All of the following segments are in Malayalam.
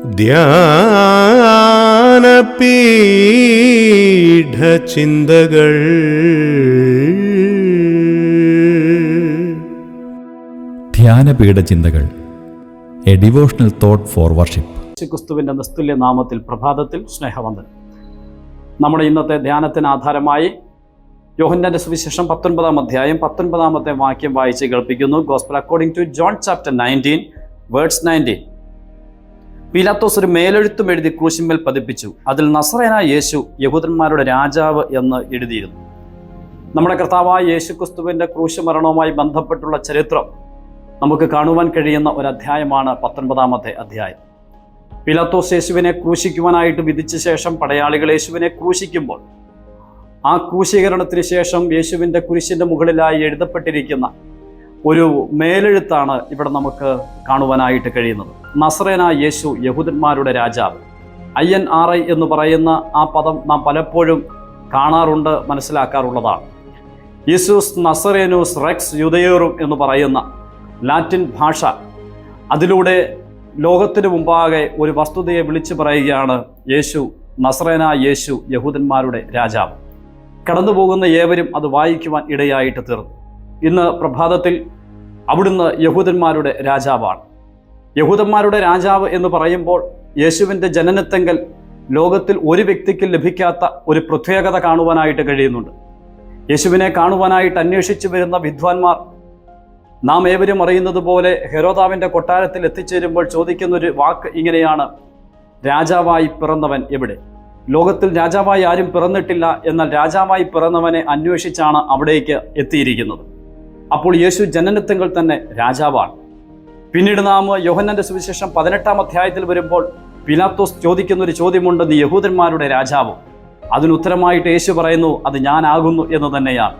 ധ്യാനപീഠചിന്തകൾ. ധ്യാനപീഠചിന്തകൾ, a devotional thought for worship. യേശുക്രിസ്തുവിന്റെ നിസ്തുല്യ നാമത്തിൽ പ്രഭാതത്തിൽ സ്നേഹവന്ദനം. നമ്മുടെ ഇന്നത്തെ ധ്യാനത്തിന് ആധാരമായി യോഹന്നാന്റെ സുവിശേഷം 19-ാം അധ്യായം 19-ാമത്തെ വാക്യം വായിച്ച് കേൾപ്പിക്കുന്നു. Gospel according to John chapter 19 words 19. പീലാത്തോസ് ഒരു മേലെഴുത്തും എഴുതി ക്രൂശിന്മേൽ പതിപ്പിച്ചു. അതിൽ നസറേനായ യേശു, യഹൂദന്മാരുടെ രാജാവ് എന്ന് എഴുതിയിരുന്നു. നമ്മുടെ കർത്താവായ യേശുക്രിസ്തുവിന്റെ ക്രൂശുമരണവുമായി ബന്ധപ്പെട്ടുള്ള ചരിത്രം നമുക്ക് കാണുവാൻ കഴിയുന്ന ഒരു അധ്യായമാണ് 19-ാമത്തെ അധ്യായം. പീലാത്തോസ് യേശുവിനെ ക്രൂശിക്കുവാനായിട്ട് വിധിച്ച ശേഷം പടയാളികൾ യേശുവിനെ ക്രൂശിക്കുമ്പോൾ ആ ക്രൂശീകരണത്തിന് ശേഷം യേശുവിൻ്റെ കുരിശിൻ്റെ മുകളിലായി എഴുതപ്പെട്ടിരിക്കുന്ന ഒരു മേലെഴുത്താണ് ഇവിടെ നമുക്ക് കാണുവാനായിട്ട് കഴിയുന്നത്. നസറേനായ യേശു, യഹൂദന്മാരുടെ രാജാവ്. INRI എന്ന് പറയുന്ന ആ പദം നാം പലപ്പോഴും കാണാറുണ്ട്, മനസ്സിലാക്കാറുള്ളതാണ്. യേശൂസ് നസറേനൂസ് റെക്സ് യൂദയോറും എന്ന് പറയുന്ന ലാറ്റിൻ ഭാഷ, അതിലൂടെ ലോകത്തിന് മുമ്പാകെ ഒരു വസ്തുതയെ വിളിച്ചു പറയുകയാണ്. യേശു, നസറേനായ യേശു, യഹൂദന്മാരുടെ രാജാവ്. കടന്നുപോകുന്ന ഏവരും അത് വായിക്കുവാൻ ഇടയായിട്ട് തീർന്നു. ഇന്ന് പ്രഭാതത്തിൽ അവിടുന്ന് യഹൂദന്മാരുടെ രാജാവാണ്. യഹൂദന്മാരുടെ രാജാവ് എന്ന് പറയുമ്പോൾ യേശുവിൻ്റെ ജനനത്തെങ്കൽ ലോകത്തിൽ ഒരു വ്യക്തിക്ക് ലഭിക്കാത്ത ഒരു പ്രത്യേകത കാണുവാനായിട്ട് കഴിയുന്നുണ്ട്. യേശുവിനെ കാണുവാനായിട്ട് അന്വേഷിച്ചു വരുന്ന വിദ്വാൻമാർ, നാം ഏവരും അറിയുന്നത് പോലെ ഹെരോദാവിൻ്റെ കൊട്ടാരത്തിൽ എത്തിച്ചേരുമ്പോൾ ചോദിക്കുന്നൊരു വാക്ക് ഇങ്ങനെയാണ്: രാജാവായി പിറന്നവൻ എവിടെ? ലോകത്തിൽ രാജാവായി ആരും പിറന്നിട്ടില്ല, എന്നാൽ രാജാവായി പിറന്നവനെ അന്വേഷിച്ചാണ് അവിടേക്ക് എത്തിയിരിക്കുന്നത്. അപ്പോൾ യേശു ജനനത്തെങ്കിൽ തന്നെ രാജാവാണ്. പിന്നീട് നാം യോഹന്നാന്റെ സുവിശേഷം 18-ാം അധ്യായത്തിൽ വരുമ്പോൾ പീലാത്തോസ് ചോദിക്കുന്ന ഒരു ചോദ്യമുണ്ട്: നീ യഹൂദന്മാരുടെ രാജാവോ? അതിനുത്തരമായിട്ട് യേശു പറയുന്നു, അത് ഞാനാകുന്നു എന്ന് തന്നെയാണ്.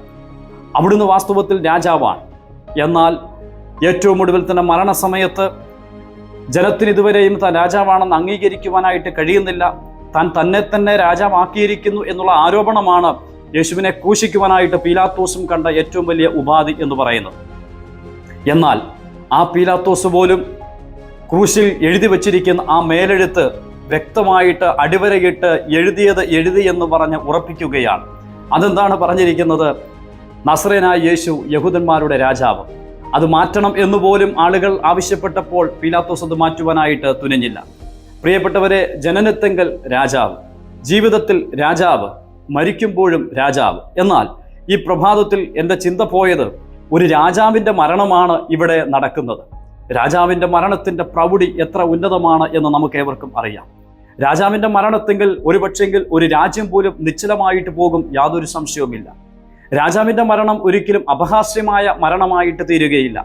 അവിടുന്ന് വാസ്തവത്തിൽ രാജാവാണ്. എന്നാൽ ഏറ്റവും ഒടുവിൽ തന്നെ മരണസമയത്ത് ജനത്തിന് ഇതുവരെയും താൻ രാജാവാണെന്ന് അംഗീകരിക്കുവാനായിട്ട് കഴിയുന്നില്ല. താൻ തന്നെ തന്നെ രാജാവാക്കിയിരിക്കുന്നു എന്നുള്ള ആരോപണമാണ് യേശുവിനെ ക്രൂശിക്കുവാനായിട്ട് പീലാത്തോസും കണ്ട ഏറ്റവും വലിയ ഉപാധി എന്ന് പറയുന്നത്. എന്നാൽ ആ പീലാത്തോസ് പോലും ക്രൂശിൽ എഴുതി വച്ചിരിക്കുന്ന ആ മേലെഴുത്ത് വ്യക്തമായിട്ട് അടിവരയിട്ട് എഴുതിയത് എഴുതി എന്ന് പറഞ്ഞ് ഉറപ്പിക്കുകയാണ്. അതെന്താണ് പറഞ്ഞിരിക്കുന്നത്? നസറേനായ യേശു, യഹൂദന്മാരുടെ രാജാവ്. അത് മാറ്റണം എന്നുപോലും ആളുകൾ ആവശ്യപ്പെട്ടപ്പോൾ പീലാത്തോസ് അത് മാറ്റുവാനായിട്ട് തുനിഞ്ഞില്ല. പ്രിയപ്പെട്ടവരെ, ജനനത്തെങ്കൽ രാജാവ്, ജീവിതത്തിൽ രാജാവ്, മരിക്കുമ്പോഴും രാജാവ്. എന്നാൽ ഈ പ്രഭാതത്തിൽ എൻ്റെ ചിന്ത പോയത് ഒരു രാജാവിൻ്റെ മരണമാണ് ഇവിടെ നടക്കുന്നത്. രാജാവിൻ്റെ മരണത്തിൻ്റെ പ്രൗഢി എത്ര ഉന്നതമാണ് എന്ന് നമുക്ക് ഏവർക്കും അറിയാം. രാജാവിൻ്റെ മരണത്തെങ്കിൽ ഒരുപക്ഷെങ്കിൽ ഒരു രാജ്യം പോലും നിശ്ചലമായിട്ട് പോകും, യാതൊരു സംശയവുമില്ല. രാജാവിൻ്റെ മരണം ഒരിക്കലും അപഹാസ്യമായ മരണമായിട്ട് തീരുകയില്ല.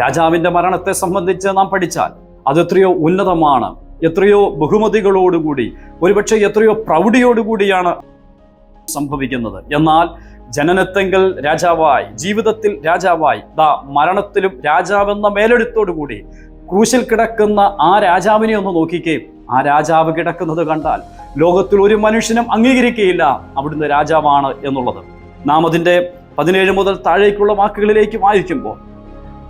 രാജാവിൻ്റെ മരണത്തെ സംബന്ധിച്ച് നാം പഠിച്ചാൽ അത് എത്രയോ ഉന്നതമാണ്, എത്രയോ ബഹുമതികളോടുകൂടി, ഒരുപക്ഷെ എത്രയോ പ്രൗഢിയോടുകൂടിയാണ് സംഭവിക്കുന്നത്. എന്നാൽ ജനനത്തെങ്കിൽ രാജാവായി, ജീവിതത്തിൽ രാജാവായി, മരണത്തിലും രാജാവെന്ന മേലെഴുത്തോടുകൂടി ക്രൂശിൽ കിടക്കുന്ന ആ രാജാവിനെ ഒന്ന് നോക്കിക്കേ. ആ രാജാവ് കിടക്കുന്നത് കണ്ടാൽ ലോകത്തിൽ ഒരു മനുഷ്യനും അംഗീകരിക്കുകയില്ല അവിടുന്ന് രാജാവാണ് എന്നുള്ളത്. നാം അതിൻ്റെ 17 മുതൽ താഴേക്കുള്ള വാക്കുകളിലേക്ക് വായിക്കുമ്പോൾ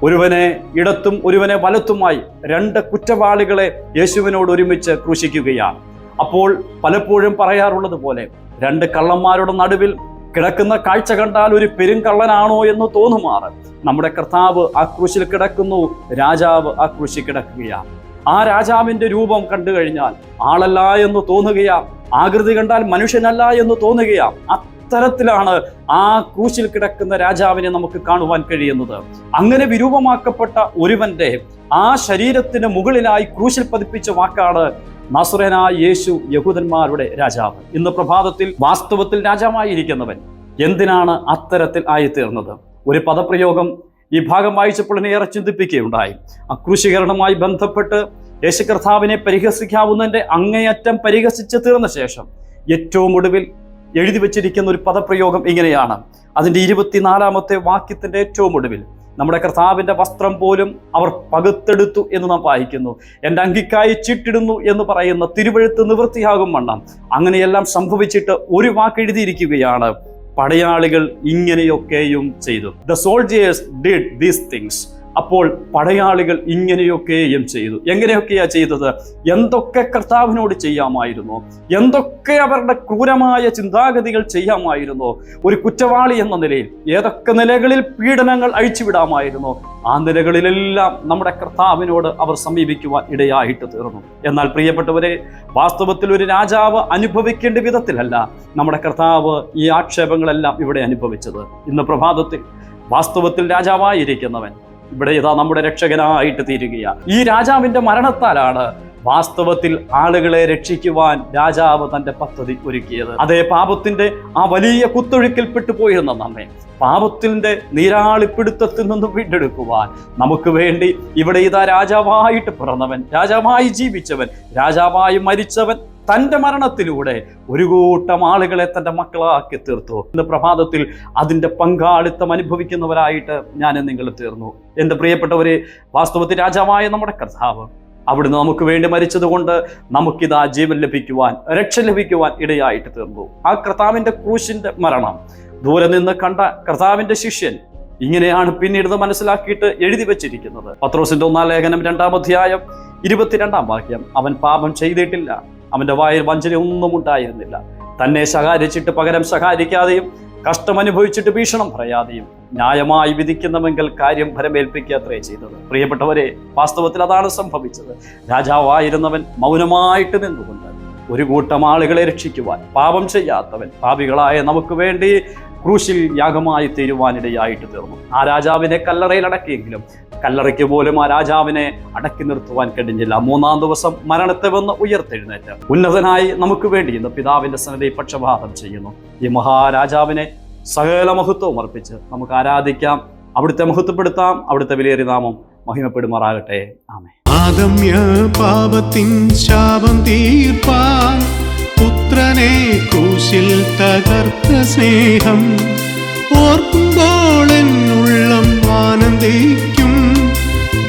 ഒരുവനെ ഇടത്തും ഒരുവനെ വലത്തുമായി 2 കുറ്റവാളികളെ യേശുവിനോട് ഒരുമിച്ച് ക്രൂശിക്കുകയാണ്. അപ്പോൾ പലപ്പോഴും പറയാറുള്ളത് പോലെ 2 കള്ളന്മാരുടെ നടുവിൽ കിടക്കുന്ന കാഴ്ച കണ്ടാൽ ഒരു പെരുങ്കള്ളനാണോ എന്ന് തോന്നുമാറ് നമ്മുടെ കർത്താവ് ആ ക്രൂശിൽ കിടക്കുന്നു, രാജാവ് ആ ക്രൂശിൽ കിടക്കുകയാണ്. ആ രാജാവിൻ്റെ രൂപം കണ്ടു കഴിഞ്ഞാൽ ആളല്ല എന്ന് തോന്നുകയാണ്, ആകൃതി കണ്ടാൽ മനുഷ്യനല്ല എന്ന് തോന്നുകയാണ്. അത്തരത്തിലാണ് ആ ക്രൂശിൽ കിടക്കുന്ന രാജാവിനെ നമുക്ക് കാണുവാൻ കഴിയുന്നത്. അങ്ങനെ വിരൂപമാക്കപ്പെട്ട ഒരുവന്റെ ആ ശരീരത്തിന് മുകളിലായി ക്രൂശിൽ പതിപ്പിച്ച വാക്കാണ് നസറേനായ യേശു, യഹൂദന്മാരുടെ രാജാവ്. ഇന്ന് പ്രഭാതത്തിൽ വാസ്തവത്തിൽ രാജാവായിരിക്കുന്നവൻ എന്തിനാണ് അത്തരത്തിൽ ആയിത്തീർന്നത്? ഒരു പദപ്രയോഗം ഈ ഭാഗം വായിച്ചപ്പോൾ എന്നെ ഏറെ ചിന്തിപ്പിക്കുകയുണ്ടായി. ക്രൂശീകരണവുമായി ബന്ധപ്പെട്ട് യേശു കർത്താവിനെ പരിഹസിക്കാവുന്നതിൻ്റെ അങ്ങേയറ്റം പരിഹസിച്ച് തീർന്ന ശേഷം ഏറ്റവും ഒടുവിൽ എഴുതി വച്ചിരിക്കുന്ന ഒരു പദപ്രയോഗം ഇങ്ങനെയാണ്. അതിൻ്റെ 24-ാമത്തെ വാക്യത്തിൻ്റെ ഏറ്റവും ഒടുവിൽ നമ്മുടെ കർത്താവിൻ്റെ വസ്ത്രം പോലും അവർ പകുത്തെടുത്തു എന്ന് നാം വായിക്കുന്നു. എൻ്റെ അങ്കിക്കായി ചീട്ടിടുന്നു എന്ന് പറയുന്ന തിരുവെഴുത്ത് നിവൃത്തിയാകും വണ്ണം അങ്ങനെയെല്ലാം സംഭവിച്ചിട്ട് ഒരു വാക്ക് എഴുതിയിരിക്കുകയാണ്: പടയാളികൾ ഇങ്ങനെയൊക്കെയും ചെയ്തു. The soldiers did these things. അപ്പോൾ പടയാളികൾ ഇങ്ങനെയൊക്കെയും ചെയ്തു. എങ്ങനെയൊക്കെയാ ചെയ്തത്? എന്തൊക്കെ കർത്താവിനോട് ചെയ്യാമായിരുന്നു, എന്തൊക്കെ അവരുടെ ക്രൂരമായ ചിന്താഗതികൾ ചെയ്യാമായിരുന്നു, ഒരു കുറ്റവാളി എന്ന നിലയിൽ ഏതൊക്കെ നിലകളിൽ പീഡനങ്ങൾ അഴിച്ചുവിടാമായിരുന്നു, ആ നിലകളിലെല്ലാം നമ്മുടെ കർത്താവിനോട് അവർ സമീപിക്കുവാൻ ഇടയായിട്ട് തീർന്നു. എന്നാൽ പ്രിയപ്പെട്ടവരെ, വാസ്തവത്തിൽ ഒരു രാജാവ് അനുഭവിക്കേണ്ട വിധത്തിലല്ല നമ്മുടെ കർത്താവ് ഈ ആക്ഷേപങ്ങളെല്ലാം ഇവിടെ അനുഭവിച്ചത്. ഇന്ന് പ്രഭാതത്തിൽ വാസ്തവത്തിൽ രാജാവായിരിക്കുന്നവൻ ഇവിടെ ഇതാ നമ്മുടെ രക്ഷകനായിട്ട് തീരുകയാണ്. ഈ രാജാവിന്റെ മരണത്താലാണ് വാസ്തവത്തിൽ ആളുകളെ രക്ഷിക്കുവാൻ രാജാവ് തന്റെ പദ്ധതി ഒരുക്കിയത്. അതേ, പാപത്തിന്റെ ആ വലിയ കുത്തൊഴുക്കിൽപ്പെട്ടു പോയിരുന്ന നമ്മെ പാപത്തിന്റെ നീരാളിപ്പിടുത്തത്തിൽ നിന്നും വീണ്ടെടുക്കുവാൻ നമുക്ക് വേണ്ടി ഇവിടെ ഇതാ രാജാവായിട്ട് പിറന്നവൻ, രാജാവായി ജീവിച്ചവൻ, രാജാവായി മരിച്ചവൻ തൻ്റെ മരണത്തിലൂടെ ഒരു കൂട്ടം ആളുകളെ തൻ്റെ മക്കളാക്കി തീർത്തു. ഇന്ന് പ്രഭാതത്തിൽ അതിൻ്റെ പങ്കാളിത്തം അനുഭവിക്കുന്നവരായിട്ട് ഞാൻ നിങ്ങൾ തീർന്നു. എൻ്റെ പ്രിയപ്പെട്ടവരെ, വാസ്തവത്തിൽ രാജാവായ നമ്മുടെ കർത്താവ് അവിടുന്ന് നമുക്ക് വേണ്ടി മരിച്ചത് കൊണ്ട് നമുക്കിതാ ജീവൻ ലഭിക്കുവാൻ, രക്ഷ ലഭിക്കുവാൻ ഇടയായിട്ട് തീർന്നു. ആ കർത്താവിൻ്റെ ക്രൂശിൻ്റെ മരണം ദൂരെ നിന്ന് കണ്ട കർത്താവിൻ്റെ ശിഷ്യൻ ഇങ്ങനെയാണ് പിന്നീട് മനസ്സിലാക്കിയിട്ട് എഴുതി വെച്ചിരിക്കുന്നത്. പത്രോസിന്റെ 1-ാം ലേഖനം 2-ാം അധ്യായം 22-ാം വാക്യം. അവൻ പാപം ചെയ്തിട്ടില്ല, അവന്റെ വായിൽ വഞ്ചന ഒന്നും ഉണ്ടായിരുന്നില്ല. തന്നെ ശകാരിച്ചിട്ട് പകരം ശകാരിക്കാതെയും കഷ്ടമനുഭവിച്ചിട്ട് ഭീഷണം പറയാതെയും ന്യായമായി വിധിക്കുന്നവെങ്കിൽ കാര്യം ഫലമേൽപ്പിക്കാത്രേ ചെയ്തത്. പ്രിയപ്പെട്ടവരെ, വാസ്തവത്തിൽ അതാണ് സംഭവിച്ചത്. രാജാവായിരുന്നവൻ മൗനമായിട്ട് നിന്നുകൊണ്ട് ഒരു കൂട്ടം ആളുകളെ രക്ഷിക്കുവാൻ, പാപം ചെയ്യാത്തവൻ പാപികളായ നമുക്ക് വേണ്ടി ക്രൂശിൽ യാഗമായി തീരുവാനിടയായിട്ട് തീർന്നു. ആ രാജാവിനെ കല്ലറയിൽ അടക്കിയെങ്കിലും കല്ലറയ്ക്ക് പോലും ആ രാജാവിനെ അടക്കി നിർത്തുവാൻ കഴിഞ്ഞില്ല. 3-ാം ദിവസം മരണത്തെ വന്ന് ഉയർത്തെഴുന്നേറ്റ് ഉന്നതനായി നമുക്ക് വേണ്ടി ഇന്ന് പിതാവിന്റെ സന്നിധി പക്ഷപാതം ചെയ്യുന്നു. ഈ മഹാരാജാവിനെ സകല മഹത്വവും അർപ്പിച്ച് നമുക്ക് ആരാധിക്കാം, അവിടുത്തെ മഹത്വപ്പെടുത്താം. അവിടുത്തെ വിലയേറിയ നാമം മഹിമപ്പെടുമാറാകട്ടെ. ആമേൻ. ആദമ്യ പാപത്തിൻ ശാപം തീർപ്പാൻ പുത്രനെ ക്രൂശിൽ തകർത്ത സ്നേഹം ഓർക്കുമ്പോൾ എന്നുള്ളം ആനന്ദിക്കും.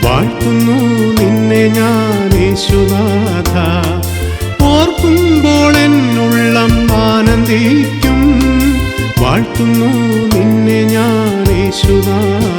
വാഴ്ത്തുന്നു നിന്നെ ഞാൻ യേശുനാഥ, ഓർക്കുമ്പോൾ എന്നുള്ളം ആനന്ദിക്കും. വാഴ്ത്തുന്നു നിന്നെ ഞാൻ യേശുനാഥ.